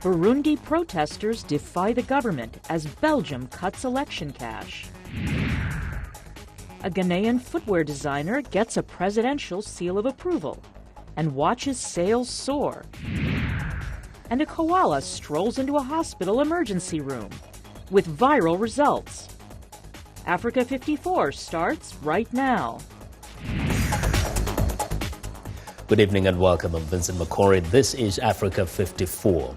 Burundi protesters defy the government as Belgium cuts election cash. A Ghanaian footwear designer gets a presidential seal of approval and watches sales soar. And a koala strolls into a hospital emergency room with viral results. Africa 54 starts right now. Good evening and welcome. I'm Vincent McCory. This is Africa 54.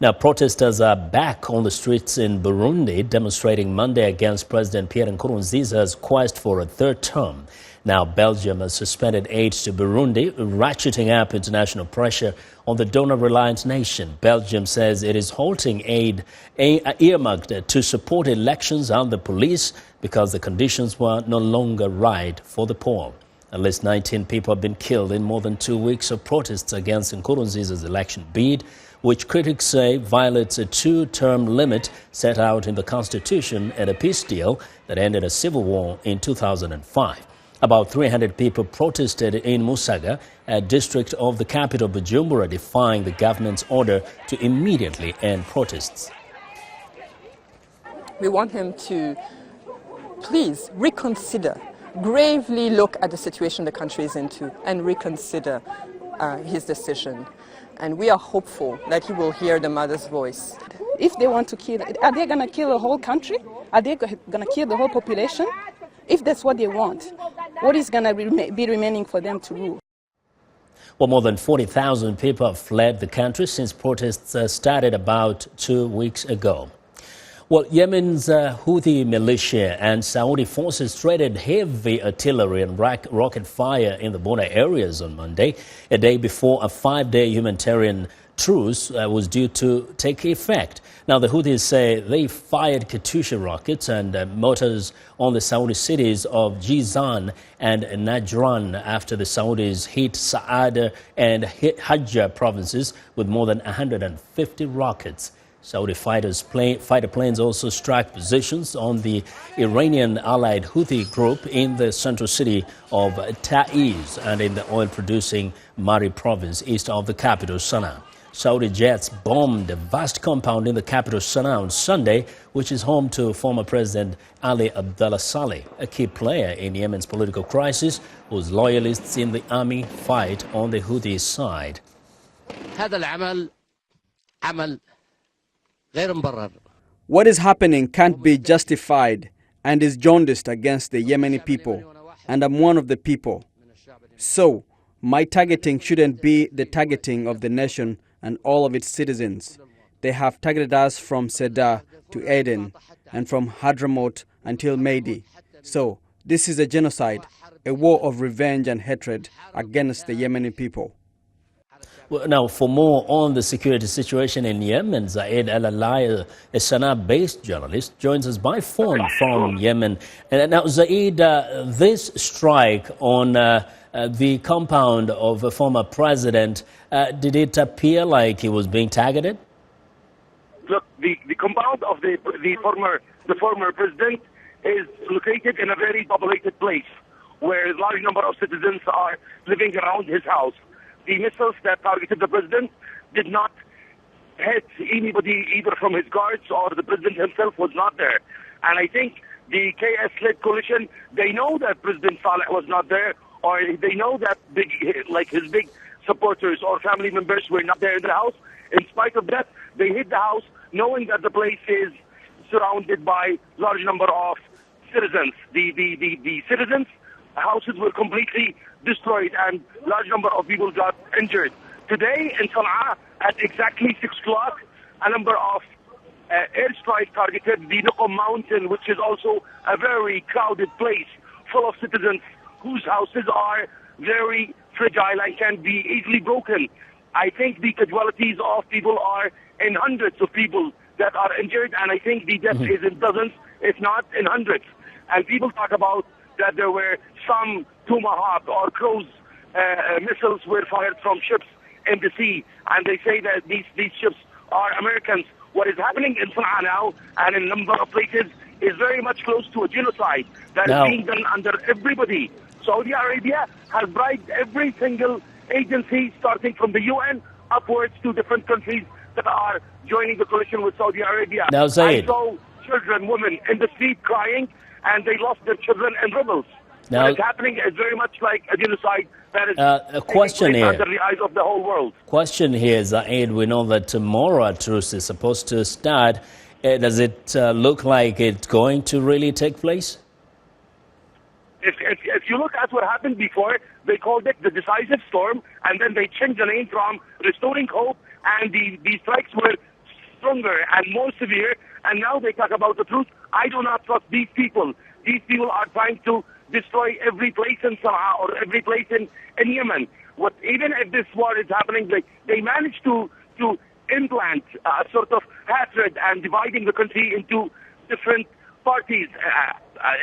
Now, protesters are back on the streets in Burundi, demonstrating Monday against President Pierre Nkurunziza's quest for a third term. Now, Belgium has suspended aid to Burundi, ratcheting up international pressure on the donor-reliant nation. Belgium says it is halting aid earmarked to support elections and the police because the conditions were no longer right for the poor. At least 19 people have been killed in more than 2 weeks of protests against Nkurunziza's election bid, which critics say violates a two-term limit set out in the Constitution and a peace deal that ended a civil war in 2005. About 300 people protested in Musaga, a district of the capital Bujumbura, defying the government's order to immediately end protests. We want him to please reconsider, gravely look at the situation the country is into and reconsider his decision. And we are hopeful that he will hear the mother's voice. If they want to kill, are they going to kill the whole country? Are they going to kill the whole population? If that's what they want, what is going to be remaining for them to rule? Well, more than 40,000 people have fled the country since protests started about 2 weeks ago. Well, Yemen's Houthi militia and Saudi forces traded heavy artillery and rocket fire in the border areas on Monday, a day before a 5-day humanitarian truce was due to take effect. Now, the Houthis say they fired Katyusha rockets and mortars on the Saudi cities of Jizan and Najran after the Saudis hit Saada and Hajjah provinces with more than 150 rockets. Saudi fighter planes also struck positions on the Iranian-allied Houthi group in the central city of Taiz and in the oil-producing Mari province east of the capital, Sana'a. Saudi jets bombed a vast compound in the capital, Sana'a, on Sunday, which is home to former President Ali Abdullah Saleh, a key player in Yemen's political crisis, whose loyalists in the army fight on the Houthi side. What is happening can't be justified and is jaundiced against the Yemeni people, and I'm one of the people. So, my targeting shouldn't be the targeting of the nation and all of its citizens. They have targeted us from Sedar to Aden and from Hadramaut until Meidi. So, this is a genocide, a war of revenge and hatred against the Yemeni people. Well, now, for more on the security situation in Yemen, Zaid Al-Alai, a Sana'a-based journalist, joins us by phone from Yemen. Now, Zaid, this strike on the compound of a former president, did it appear like he was being targeted? Look, the compound of the former president is located in a very populated place where a large number of citizens are living around his house. The missiles that targeted the president did not hit anybody either from his guards or the president himself was not there. And I think the KS-led coalition, they know that President Saleh was not there, or they know that his big supporters or family members were not there in the house. In spite of that, they hit the house knowing that the place is surrounded by large number of citizens. The citizens' houses were completely destroyed and large number of people got injured. Today in Sana'a at exactly 6 o'clock, a number of airstrikes targeted the Nuqum mountain, which is also a very crowded place full of citizens whose houses are very fragile and can be easily broken. I think the casualties of people are in hundreds of people that are injured, and I think the death is in dozens, if not in hundreds. And people talk about that there were some Tomahawk or cruise missiles were fired from ships in the sea, and they say that these ships are Americans. What is happening in Sana'a now and in a number of places is very much close to a genocide that is being done under everybody. Saudi Arabia has bribed every single agency, starting from the UN upwards to different countries that are joining the coalition with Saudi Arabia. Now, Zayed. I saw children, women in the street crying, and they lost their children in rebels. Now, what is happening is very much like a genocide that is a question taking place here. under the eyes of the whole world. Question here, Zayed. We know that tomorrow a truce is supposed to start. Does it look like it's going to really take place? If you look at what happened before, they called it the decisive storm, and then they changed the name from Restoring Hope, and the strikes were stronger and more severe, and now they talk about the truth. I do not trust these people. These people are trying to destroy every place in Sana'a or every place in Yemen. Even if this war is happening, they managed to implant a sort of hatred and dividing the country into different parties.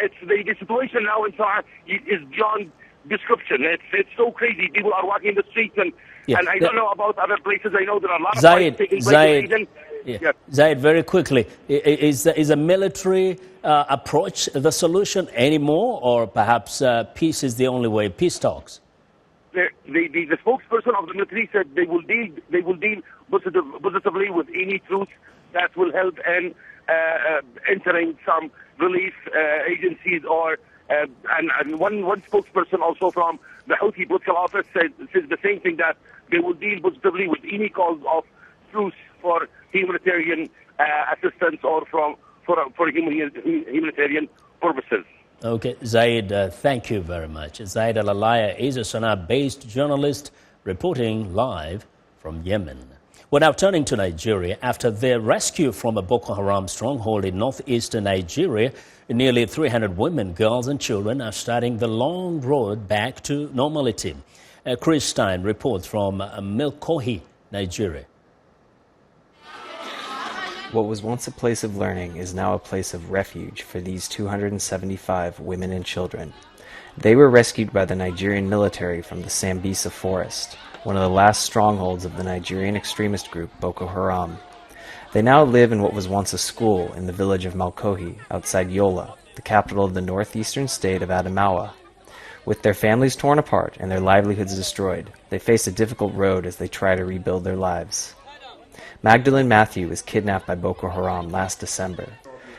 It's the situation now in Sana'a is beyond description. It's so crazy. People are walking the streets, and I don't know about other places. I know there are a lot of fights taking place in the region. Zayed, very quickly, is a military approach the solution anymore, or perhaps peace is the only way? Peace talks. The spokesperson of the military said they will deal positively with any truce that will help in entering some relief agencies or and one spokesperson also from the Houthi political office says the same thing, that they will deal positively with any cause of truce for humanitarian assistance or for humanitarian purposes. Okay, Zayed, thank you very much. Zayed Al-Alaya is a Sana'a-based journalist reporting live from Yemen. We're now turning to Nigeria. After their rescue from a Boko Haram stronghold in northeastern Nigeria, nearly 300 women, girls and children are starting the long road back to normality. Chris Stein reports from Milkohi, Nigeria. What was once a place of learning is now a place of refuge for these 275 women and children. They were rescued by the Nigerian military from the Sambisa forest, one of the last strongholds of the Nigerian extremist group Boko Haram. They now live in what was once a school in the village of Malkohi, outside Yola, the capital of the northeastern state of Adamawa. With their families torn apart and their livelihoods destroyed, they face a difficult road as they try to rebuild their lives. Magdalene Matthew was kidnapped by Boko Haram last December.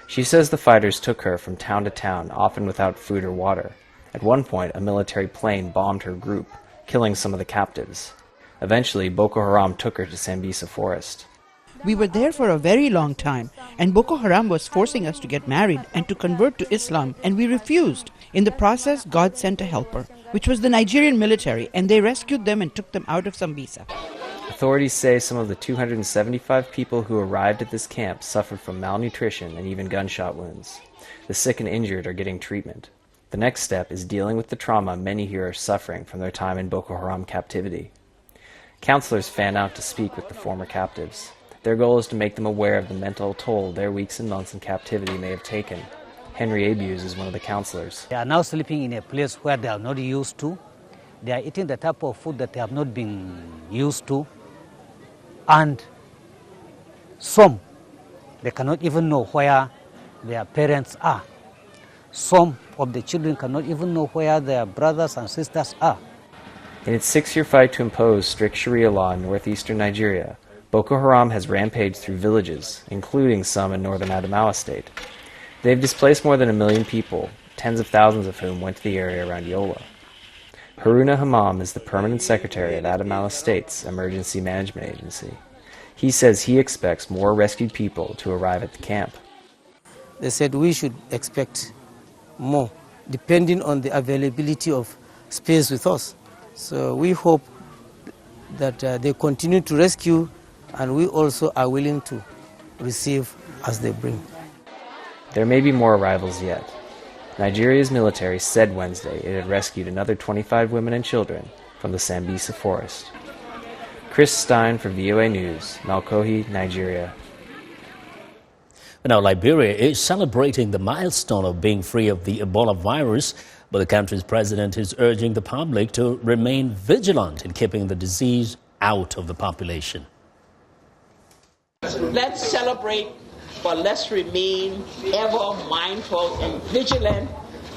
She says the fighters took her from town to town, often without food or water. At one point, a military plane bombed her group, killing some of the captives. Eventually, Boko Haram took her to Sambisa forest. We were there for a very long time, and Boko Haram was forcing us to get married and to convert to Islam, and we refused. In the process, God sent a helper, which was the Nigerian military, and they rescued them and took them out of Sambisa. Authorities say some of the 275 people who arrived at this camp suffered from malnutrition and even gunshot wounds. The sick and injured are getting treatment. The next step is dealing with the trauma many here are suffering from their time in Boko Haram captivity. Counselors fan out to speak with the former captives. Their goal is to make them aware of the mental toll their weeks and months in captivity may have taken. Henry Abuse is one of the counselors. They are now sleeping in a place where they are not used to. They are eating the type of food that they have not been used to. And some, they cannot even know where their parents are. Some of the children cannot even know where their brothers and sisters are. In its 6-year fight to impose strict Sharia law in northeastern Nigeria, Boko Haram has rampaged through villages, including some in northern Adamawa state. They've displaced more than 1 million people, tens of thousands of whom went to the area around Yola. Haruna Hammam is the permanent secretary of Adamawa State's Emergency Management Agency. He says he expects more rescued people to arrive at the camp. They said we should expect more, depending on the availability of space with us. So we hope that they continue to rescue, and we also are willing to receive as they bring. There may be more arrivals yet. Nigeria's military said Wednesday it had rescued another 25 women and children from the Sambisa forest. Chris Stein for VOA News, Malkohi, Nigeria. Now, Liberia is celebrating the milestone of being free of the Ebola virus, but the country's president is urging the public to remain vigilant in keeping the disease out of the population. Let's celebrate, but let's remain ever mindful and vigilant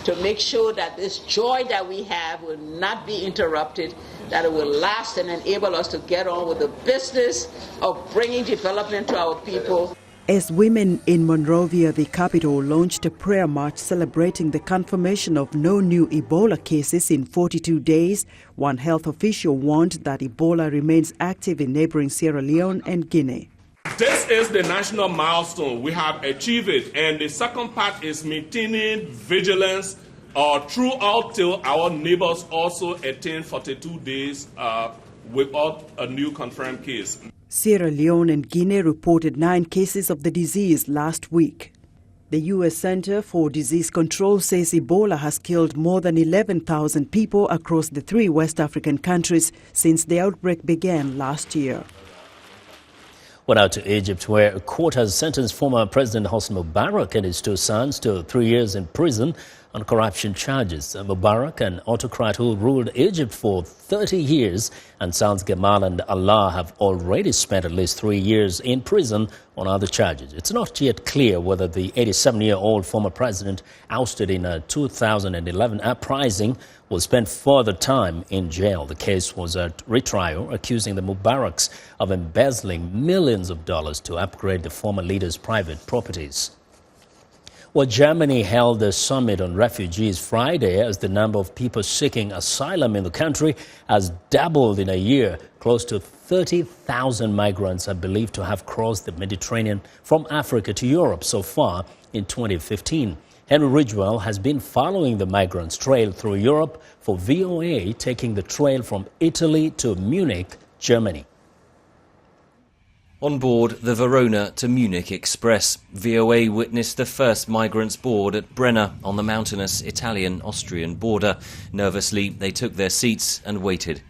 to make sure that this joy that we have will not be interrupted, that it will last and enable us to get on with the business of bringing development to our people. As women in Monrovia, the capital, launched a prayer march celebrating the confirmation of no new Ebola cases in 42 days, one health official warned that Ebola remains active in neighboring Sierra Leone and Guinea. This is the national milestone. We have achieved it. And the second part is maintaining vigilance throughout till our neighbors also attain 42 days without a new confirmed case. Sierra Leone and Guinea reported 9 cases of the disease last week. The U.S. Center for Disease Control says Ebola has killed more than 11,000 people across the 3 West African countries since the outbreak began last year. Well, now to Egypt, where a court has sentenced former President Hosni Mubarak and his 2 sons to 3 years in prison on corruption charges. Mubarak, an autocrat who ruled Egypt for 30 years, and sons Gamal and Allah have already spent at least 3 years in prison on other charges. It's not yet clear whether the 87-year-old former president, ousted in a 2011 uprising, will spend further time in jail. The case was at retrial, accusing the Mubaraks of embezzling millions of dollars to upgrade the former leader's private properties. Well, Germany held a summit on refugees Friday as the number of people seeking asylum in the country has doubled in a year. Close to 30,000 migrants are believed to have crossed the Mediterranean from Africa to Europe so far in 2015. Henry Ridgwell has been following the migrants' trail through Europe for VOA, taking the trail from Italy to Munich, Germany. On board the Verona to Munich Express, VOA witnessed the first migrants board at Brenner on the mountainous Italian-Austrian border. Nervously, they took their seats and waited.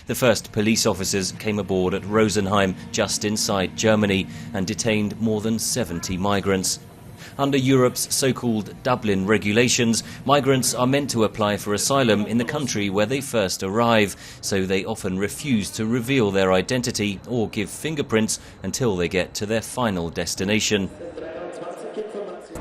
The first police officers came aboard at Rosenheim, just inside Germany, and detained more than 70 migrants. Under Europe's so-called Dublin regulations, migrants are meant to apply for asylum in the country where they first arrive, so they often refuse to reveal their identity or give fingerprints until they get to their final destination.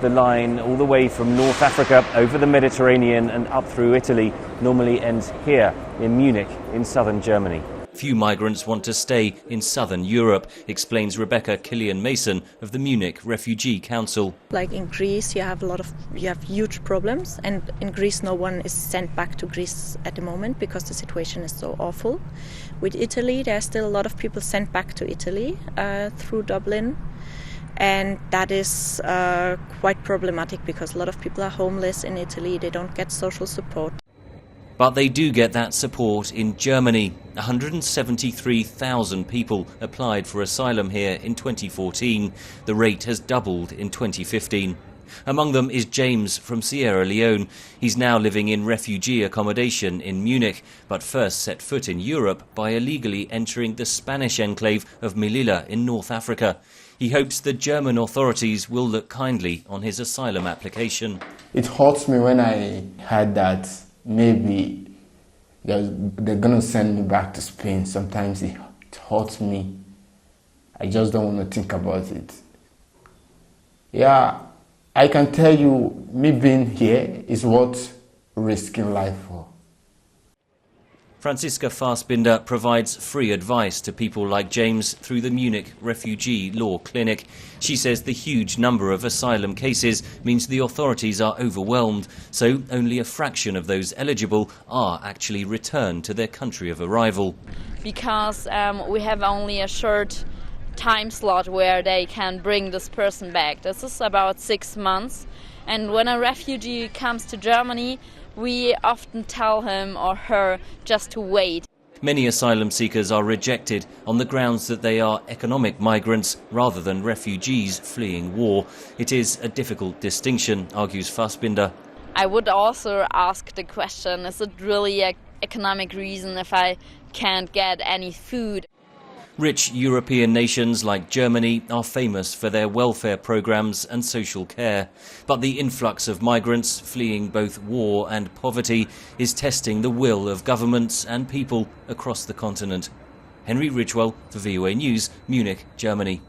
The line all the way from North Africa over the Mediterranean and up through Italy normally ends here in Munich in southern Germany. Few migrants want to stay in southern Europe, explains Rebecca Killian-Mason of the Munich Refugee Council. Like in Greece, you have huge problems, and in Greece no one is sent back to Greece at the moment because the situation is so awful. With Italy, there are still a lot of people sent back to Italy through Dublin, and that is quite problematic because a lot of people are homeless in Italy, they don't get social support. But they do get that support in Germany. 173,000 people applied for asylum here in 2014. The rate has doubled in 2015. Among them is James from Sierra Leone. He's now living in refugee accommodation in Munich, but first set foot in Europe by illegally entering the Spanish enclave of Melilla in North Africa. He hopes the German authorities will look kindly on his asylum application. It hurts me when I heard that maybe they're going to send me back to Spain. Sometimes it hurts me. I just don't want to think about it. Yeah, I can tell you, me being here is worth risking life for. Franziska Fassbinder provides free advice to people like James through the Munich Refugee Law Clinic. She says the huge number of asylum cases means the authorities are overwhelmed, so only a fraction of those eligible are actually returned to their country of arrival. Because we have only a short time slot where they can bring this person back. This is about 6 months, and when a refugee comes to Germany, we often tell him or her just to wait. Many asylum seekers are rejected on the grounds that they are economic migrants rather than refugees fleeing war. It is a difficult distinction, argues Fassbinder. I would also ask the question, is it really an economic reason if I can't get any food? Rich European nations like Germany are famous for their welfare programs and social care. But the influx of migrants fleeing both war and poverty is testing the will of governments and people across the continent. Henry Ridgwell for VOA News, Munich, Germany.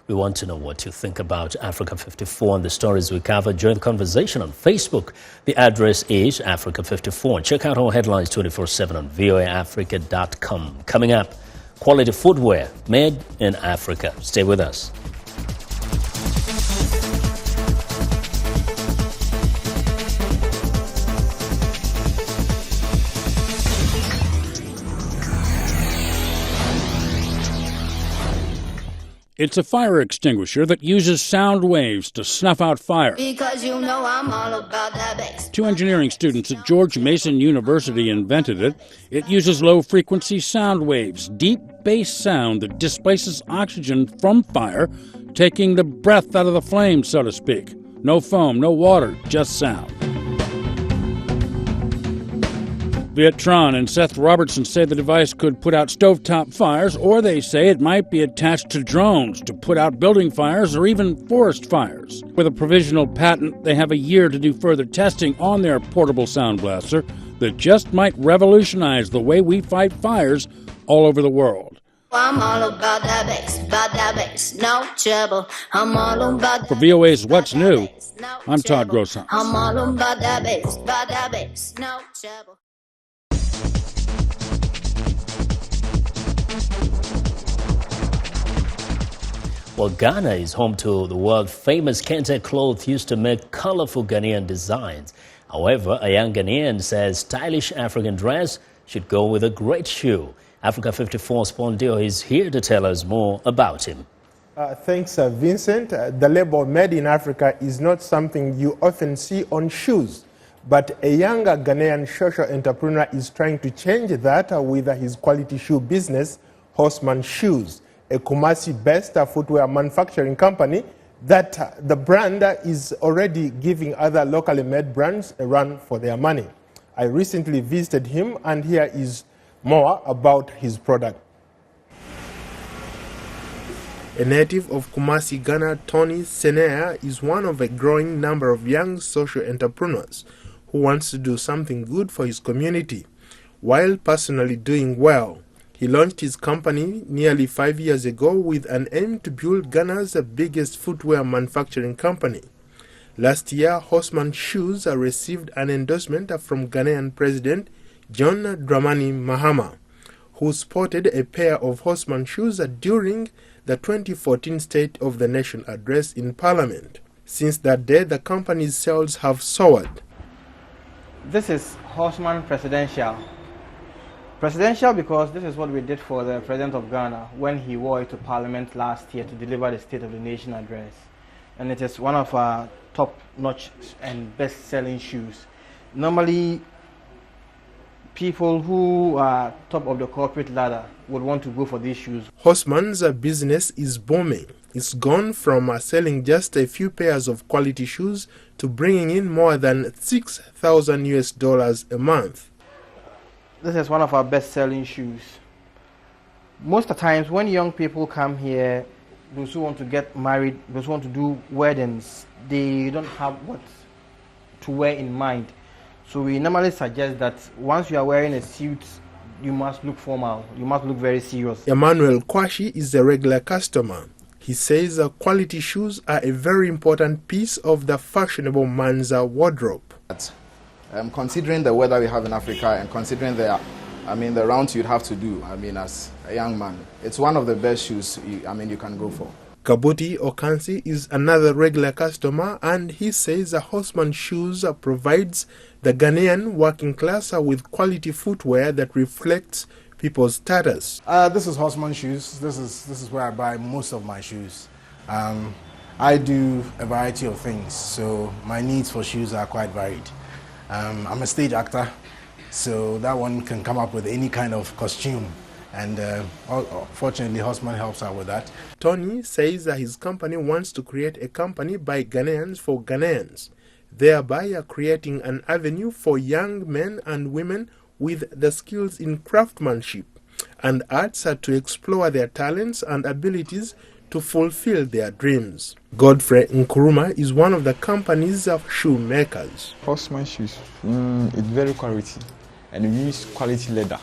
We want to know what you think about Africa 54 and the stories we cover. Join the conversation on Facebook. The address is Africa 54. Check out our headlines 24/7 on voaafrica.com. Coming up, quality footwear made in Africa. Stay with us. It's a fire extinguisher that uses sound waves to snuff out fire. Because you know I'm all about that bass. 2 engineering students at George Mason University invented it. It uses low-frequency sound waves, deep bass sound that displaces oxygen from fire, taking the breath out of the flame, so to speak. No foam, no water, just sound. Vietron and Seth Robertson say the device could put out stovetop fires, or they say it might be attached to drones to put out building fires or even forest fires. With a provisional patent, they have a year to do further testing on their portable sound blaster that just might revolutionize the way we fight fires all over the world. I'm all about that bass, no trouble. I'm all about For VOA's What's New, I'm Todd Grosshans. I'm all about that bass, no trouble. Well, Ghana is home to the world-famous Kente cloth used to make colorful Ghanaian designs. However, a young Ghanaian says stylish African dress should go with a great shoe. Africa 54's Pondio is here to tell us more about him. Thanks, Vincent. The label Made in Africa is not something you often see on shoes. But a younger Ghanaian social entrepreneur is trying to change that with his quality shoe business, Horseman Shoes, a Kumasi-based footwear manufacturing company that the brand is already giving other locally made brands a run for their money. I recently visited him, and here is more about his product. A native of Kumasi, Ghana, Tony Senea is one of a growing number of young social entrepreneurs who wants to do something good for his community, while personally doing well. He launched his company nearly 5 years ago with an aim to build Ghana's biggest footwear manufacturing company. Last year, Horseman Shoes received an endorsement from Ghanaian President John Dramani Mahama, who sported a pair of Horseman shoes during the 2014 State of the Nation address in Parliament. Since that day, the company's sales have soared. This is Horseman Presidential. Presidential because this is what we did for the President of Ghana when he wore it to Parliament last year to deliver the State of the Nation address. And it is one of our top-notch and best-selling shoes. Normally, people who are top of the corporate ladder would want to go for these shoes. Horseman's business is booming. It's gone from selling just a few pairs of quality shoes to bringing in more than $6,000 a month. This is one of our best-selling shoes. Most of the times when young people come here, those who want to get married, those who want to do weddings, they don't have what to wear in mind. So we normally suggest that once you are wearing a suit, you must look formal, you must look very serious. Emmanuel Kwashi is a regular customer. He says quality shoes are a very important piece of the fashionable man's wardrobe. Considering the weather we have in Africa and considering the rounds you'd have to do, as a young man, it's one of the best shoes you can go for. Kabuti Okansi is another regular customer, and he says Horseman Shoes provides the Ghanaian working class with quality footwear that reflects people's status. This is Horseman Shoes. This is where I buy most of my shoes. I do a variety of things, so my needs for shoes are quite varied. I'm a stage actor, so that one can come up with any kind of costume, and fortunately Horseman helps out with that. Tony says that his company wants to create a company by Ghanaians for Ghanaians, thereby creating an avenue for young men and women with the skills in craftsmanship and arts to explore their talents and abilities to fulfill their dreams. Godfrey Nkuruma is one of the company's shoemakers. Horseman Shoes, it's very quality, and we use quality leather,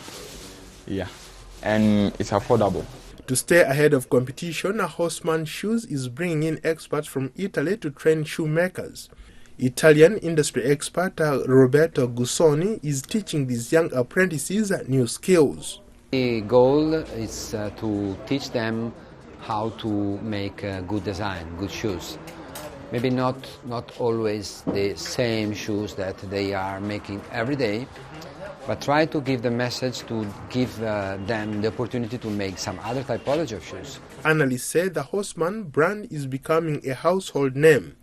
and it's affordable. To stay ahead of competition, Haussmann Shoes is bringing in experts from Italy to train shoemakers. Italian industry expert Roberto Gussoni is teaching these young apprentices new skills. The goal is to teach them how to make good design, good shoes. Maybe not always the same shoes that they are making every day, but try to give the message to give them the opportunity to make some other typology of shoes. Analysts say the Haussmann brand is becoming a household name,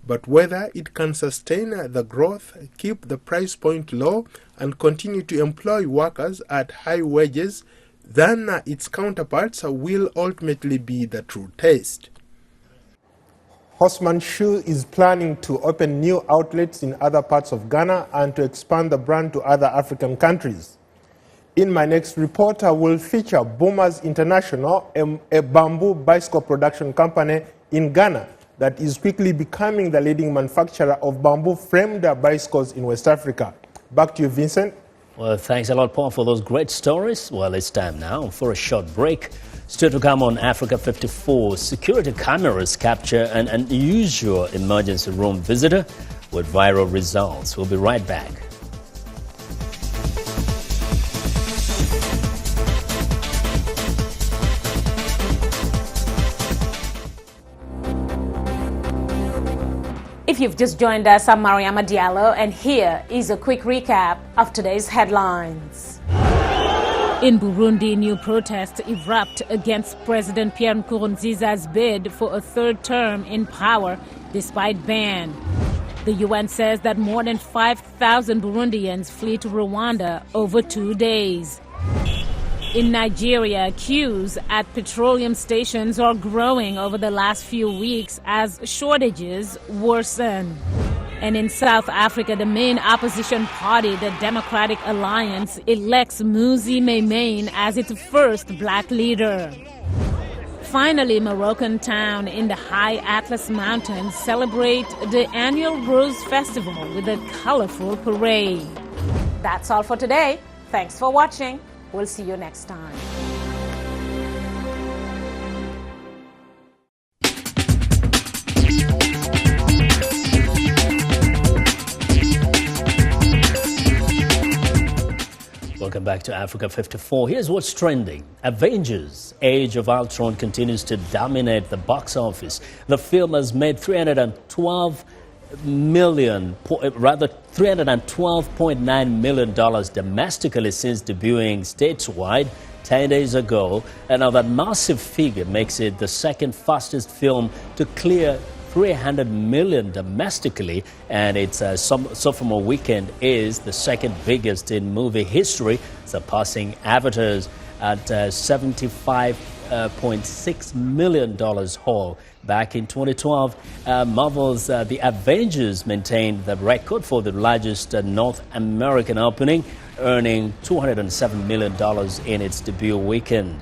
but whether it can sustain the growth, keep the price point low, and continue to employ workers at high wages than its counterparts will ultimately be the true test. Haussmann Shoe is planning to open new outlets in other parts of Ghana and to expand the brand to other African countries. In my next report, I will feature Boomers International, a bamboo bicycle production company in Ghana that is quickly becoming the leading manufacturer of bamboo-framed bicycles in West Africa. Back to you, Vincent. Well, thanks a lot, Paul, for those great stories. Well, it's time now for a short break. Still to come on Africa 54, security cameras capture an unusual emergency room visitor with viral results. We'll be right back. If you've just joined us, I'm Mariama Diallo, and here is a quick recap of today's headlines. In Burundi, new protests erupt against President Pierre Nkurunziza's bid for a third term in power despite ban. The UN says that more than 5,000 Burundians flee to Rwanda over 2 days. In Nigeria, queues at petroleum stations are growing over the last few weeks as shortages worsen. And in South Africa, the main opposition party, the Democratic Alliance, elects Muzi Maimane as its first black leader. Finally, Moroccan town in the high Atlas Mountains celebrate the annual Rose Festival with a colorful parade. That's all for today. Thanks for watching. We'll see you next time. Welcome back to Africa 54. Here's what's trending. Avengers: Age of Ultron continues to dominate the box office. The film has made $312.9 million domestically since debuting stateside 10 days ago. And now that massive figure makes it the second fastest film to clear $300 million domestically, and its sophomore weekend is the second biggest in movie history, surpassing Avatar's at $75.6 million haul. Back in 2012, Marvel's The Avengers maintained the record for the largest North American opening, earning $207 million in its debut weekend.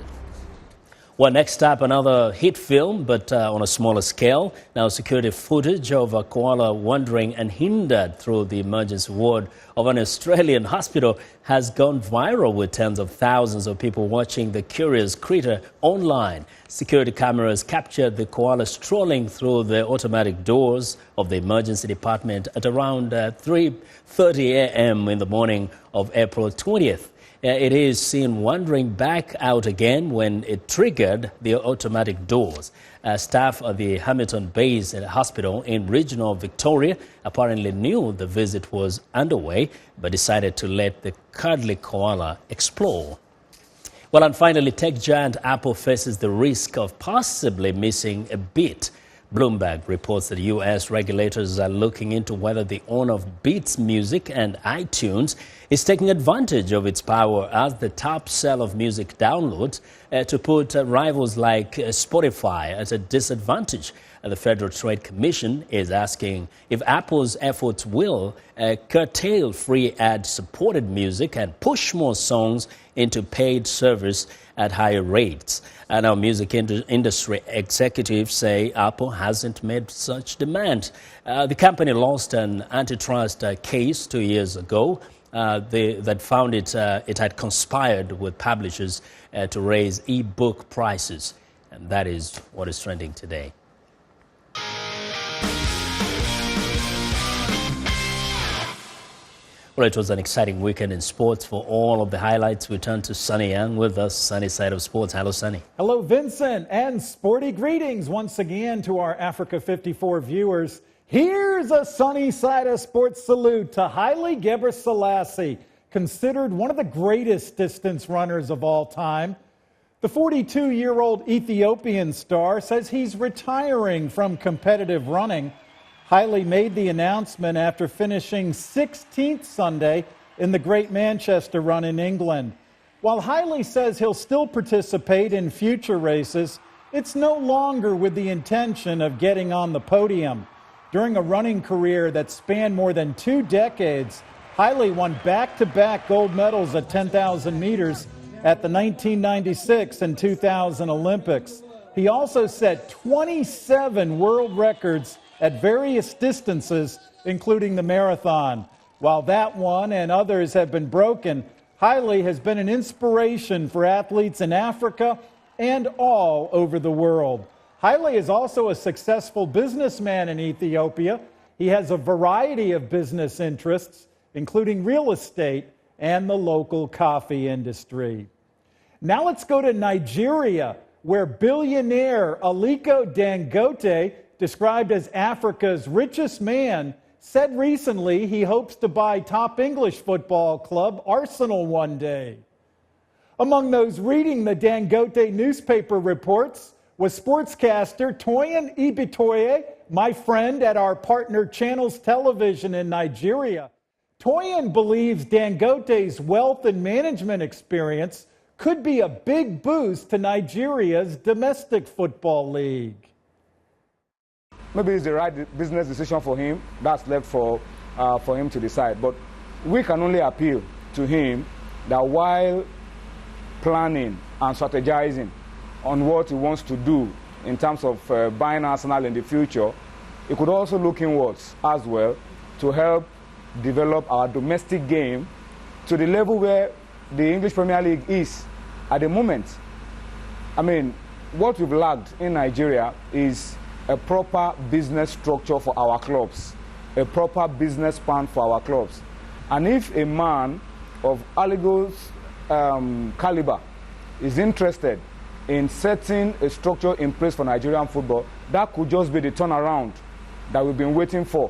Well, next up, another hit film, but on a smaller scale. Now, security footage of a koala wandering unhindered through the emergency ward of an Australian hospital has gone viral, with tens of thousands of people watching the curious critter online. Security cameras captured the koala strolling through the automatic doors of the emergency department at around 3:30 a.m. in the morning of April 20th. It is seen wandering back out again when it triggered the automatic doors. Staff at the Hamilton Base Hospital in regional Victoria apparently knew the visit was underway, but decided to let the cuddly koala explore. Well, and finally, tech giant Apple faces the risk of possibly missing a beat. Bloomberg reports that U.S. regulators are looking into whether the owner of Beats Music and iTunes is taking advantage of its power as the top seller of music downloads to put rivals like Spotify at a disadvantage. The Federal Trade Commission is asking if Apple's efforts will curtail free ad-supported music and push more songs into paid service at higher rates. And our music industry executives say Apple hasn't made such demand. The company lost an antitrust case 2 years ago that found it had conspired with publishers to raise e-book prices. And that is what is trending today. Well, it was an exciting weekend in sports. For all of the highlights, we turn to Sunny Young with us, Sunny Side of Sports. Hello, Sunny. Hello, Vincent, and sporty greetings once again to our Africa 54 viewers. Here's a Sunny Side of Sports salute to Haile Gebrselassie, considered one of the greatest distance runners of all time. The 42-year-old Ethiopian star says he's retiring from competitive running. Haile made the announcement after finishing 16th Sunday in the Great Manchester Run in England. While Haile says he'll still participate in future races, it's no longer with the intention of getting on the podium. During a running career that spanned more than 2 decades, Haile won back-to-back gold medals at 10,000 meters at the 1996 and 2000 Olympics. He also set 27 world records at various distances, including the marathon. While that one and others have been broken, Haile has been an inspiration for athletes in Africa and all over the world. Haile is also a successful businessman in Ethiopia. He has a variety of business interests, including real estate and the local coffee industry. Now let's go to Nigeria, where billionaire Aliko Dangote, described as Africa's richest man, said recently he hopes to buy top English football club Arsenal one day. Among those reading the Dangote newspaper reports was sportscaster Toyin Ibitoye, my friend at our partner Channels Television in Nigeria. Toyin believes Dangote's wealth and management experience could be a big boost to Nigeria's domestic football league. Maybe it's the right business decision for him. That's left for him to decide. But we can only appeal to him that while planning and strategizing on what he wants to do in terms of buying Arsenal in the future, he could also look inwards as well to help develop our domestic game to the level where the English Premier League is at the moment. I mean, what we've lacked in Nigeria is a proper business structure for our clubs, a proper business plan for our clubs. And if a man of Aliko's caliber is interested in setting a structure in place for Nigerian football, that could just be the turnaround that we've been waiting for.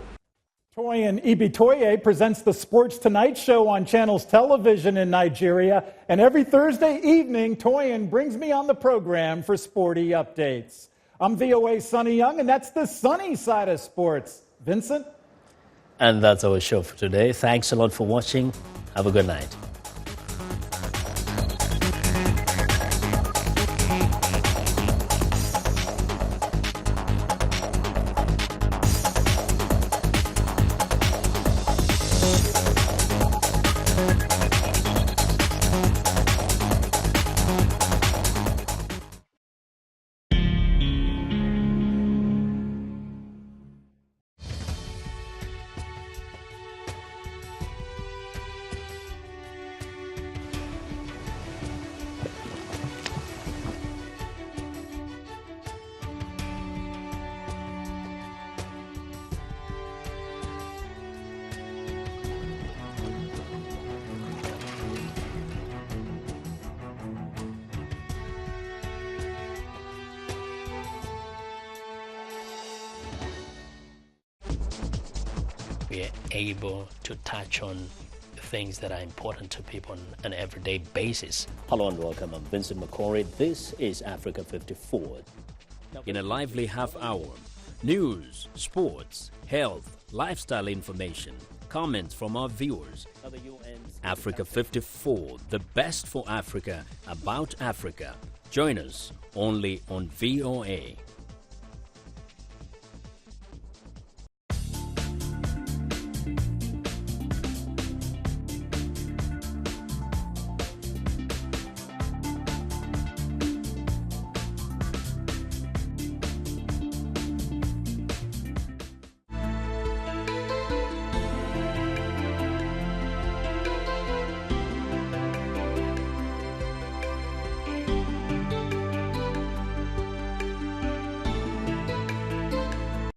Toyin Ibitoye presents the Sports Tonight show on Channels Television in Nigeria, and every Thursday evening, Toyin brings me on the program for sporty updates. I'm VOA Sunny Young, and that's the sunny side of sports. Vincent? And that's our show for today. Thanks a lot for watching. Have a good night. We are able to touch on things that are important to people on an everyday basis. Hello and welcome. I'm Vincent McCory. This is Africa 54. In a lively half hour, news, sports, health, lifestyle information, comments from our viewers. Africa 54, the best for Africa, about Africa. Join us only on VOA.